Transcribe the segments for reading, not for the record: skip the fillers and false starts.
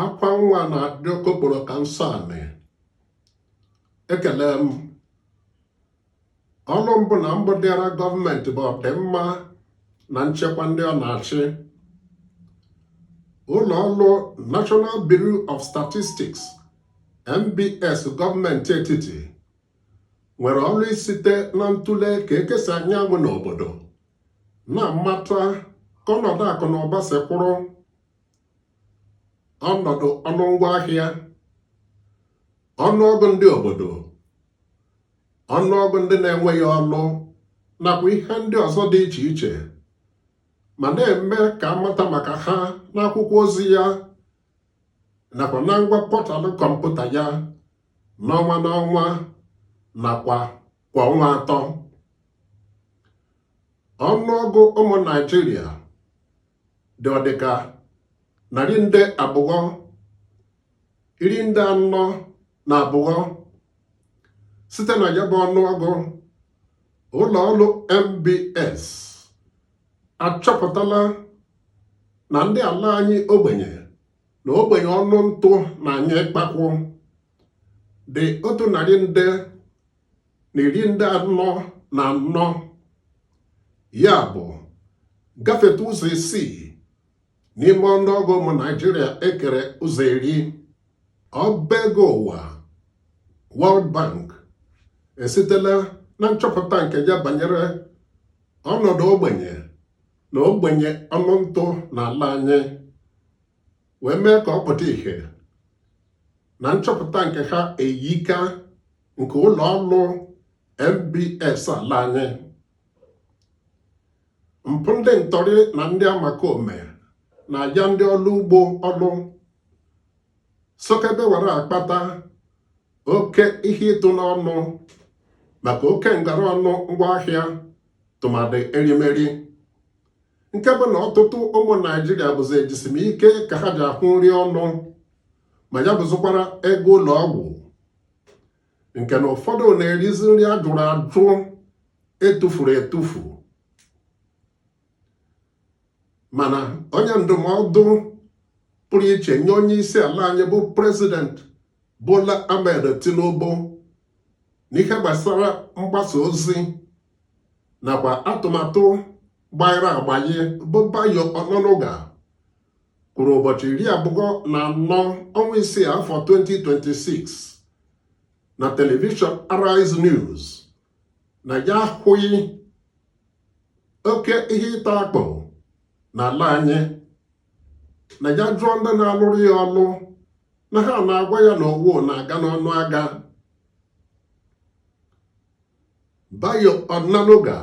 akwa nwa na-adị okokporo ka nsọ anị. Ekele m. Ọrụ mbụ na mbụ dịara gọọmenti bụ ọdịmma na nchekwa ndị ọ na-achị. Ụlọ ọrụ National Bureau of Statistics (NBS) gọọmenti etiti nwere ọrụ isite na ntụle ka ekesa anyanwụ n'obodo na-amata ka ọnọdụ akụ na ụba si kwụrụ, ọnọdụ ọnụ ngwaahịa, ọnụọgụ ndị obodo, ọnụọgụ ndị na-enweghị ọrụ nakwa ihe ndị ọzọ dị iche iche, ma na-eme ka amata maka ha n'akwụkwọ ozi ya nakwa na ngwa pọtalụ kọmputa ya n'ọnwa n'ọnwa nakwa kwa ọnwa atọ. Ọnụọgụ ụmụ Naịjirịa dị ọdịka 442. Site na ya bụ ọnụọgụ, ụlọ ọrụ NBS achọpụtala na ndị ala anyị ogbenye na ogbenye ọnụ ntụ na anya ịkpakwụ dị 144, ya bụ gafete ụzọ 6 n'ime ọnụọgụ ụmụ Naịjirịa ekere ụzọ 10. Ọba ego ụwa World Bank esitela na nchọpụta nke ya banyere ọnọdụ ogbenye na ogbenye ọnụ ntụ n'ala anyị wee mee ka ọ pụta ìhè na nchọpụta nke ha eyika nke ụlọ ọrụ NBS ala anyị. Mpụ ndị ntọrị na ndị amakome na-aja ndị ọrụ ugbo ọrụ sokebe were akpata oke ihe ịtụ n'ọnụ maka oke ngara ọnụ ngwaahịa tụmadị erimeri, nke bụ na ọtụtụ ụmụ Naịjirịa bụzi ejisimike ka ha ji ahụ nri ọnụ, ma ya bụzikwara ego ụlọ ọgwụ, nke na ụfọdụ na-erizi nri ajụrụ ajụ etufuru etufu. Mana onye ndụmọdụ pụrụ iche nye onye isi ala anyị bụ President Bola Ahmed Tinubu n'ihe gbasara mgbasa ozi nakwa atụmatụ gbanyere agbaye bụ Bayo Onanuga kwuru ụbọchị 24 ọnwa isii afọ 2026 na telivishọn Arise News na ya ahụghị oke ihe ịta akpụ n'ala anyị, na ya jụọ ndị na-alụrụ ya ọlụ na ha na-agwa ya na owu na-aga n'ọnụ aga. Bayo Onanuga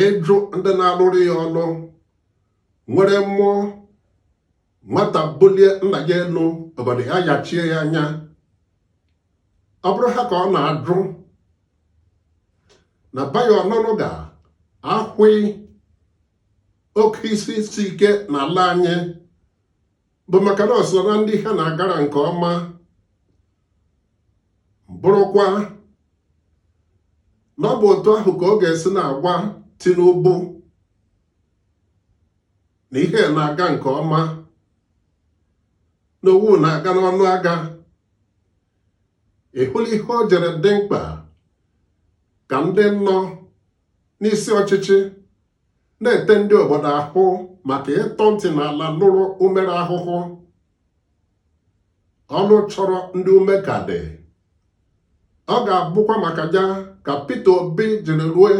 ịjụ ndị na-alụrụ ya ọlụ nwere mmụọ nwata bulie nna ya elu obodo ya yachie ya anya. Ọ bụrụ ha ka ọ na-ajụ na Bayo Onanuga ahụghị oke isi ike n'ala anyị bụ maka na ọ so na ndị ha na-agara nke ọma, bụrụkwa na ọ bụ otu ahụ ka ọ ga-esi na-agwa Tinubu na ihe na-aga nke ọma, na owu na-aga n'ọnụ aga. Ịhụla ihe o jere dị mkpa ka ndị nọ n'isi ọchịchị na-ete ndị obodo ahụ maka ịtọ ntị n'ala nụrụ umere ahụhụ. Ọnụ chọrọ ndị ume ka dị. Ọ ga-abụkwa maka ya ka Peter Obi jiri rue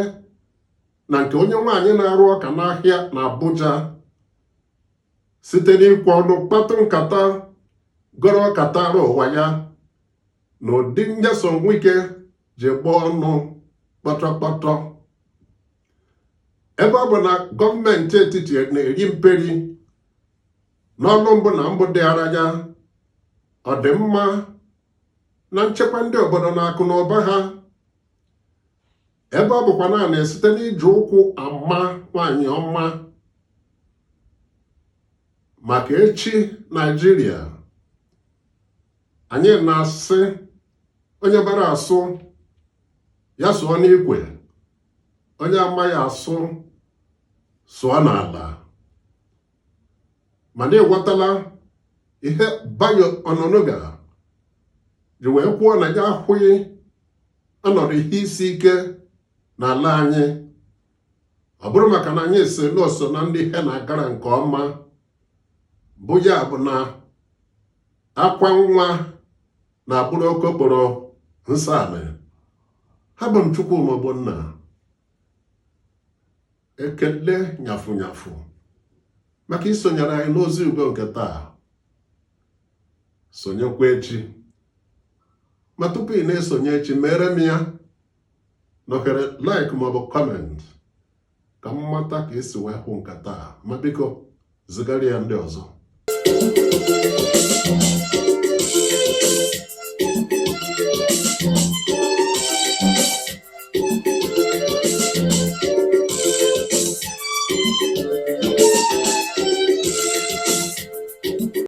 na nke onye nwaanyị na-arụ ọka n'ahịa na Abuja site n'ikwe ọnụ kpatụ nkata gọrọ katara ụwa ya na ụdị nyeso nwike ji gbaa ọnụ kpọtọkpọtọ. Ebe ọ bụ na gọọmenti etiti na-eri mperi n'ọnụ mbụ na mbụ dịara ya ọdịmma na nchekwa ndị obodo na akụ na ụba ha, ebe ọ bụkwa naanị site n'iji ụkwụ ama nwanyị ọma maka echi Naịjirịa. Anyị na-asị onye bara asụ ya sụọ n'ikwe, onye amaghị asụ sụọ n'ala. Mana ịghọtala ihe Bayo Ononuga ji wee kwuo na ya ahụghị ọnọdụ ihe isi ike n'ala anyị, ọ bụrụ maka na anyị si n'oso na ndị ihe na-agara nke ọma, bụ ya bụ na akwa nwa na-abụrụ okokporo nsọ anị. Ha bụ m Chukwuma Ogbonna, ekele nyafụ nyafụ maka isonyere anyị n'ozi ugo nke taa. Sonyekwa echi, ma tupu ị na-esonye echi, mere m ya nọkere like maọbụ comment ka m mata ka esi wee hụ nke taa, ma biko zigara ya ndị ọzọ.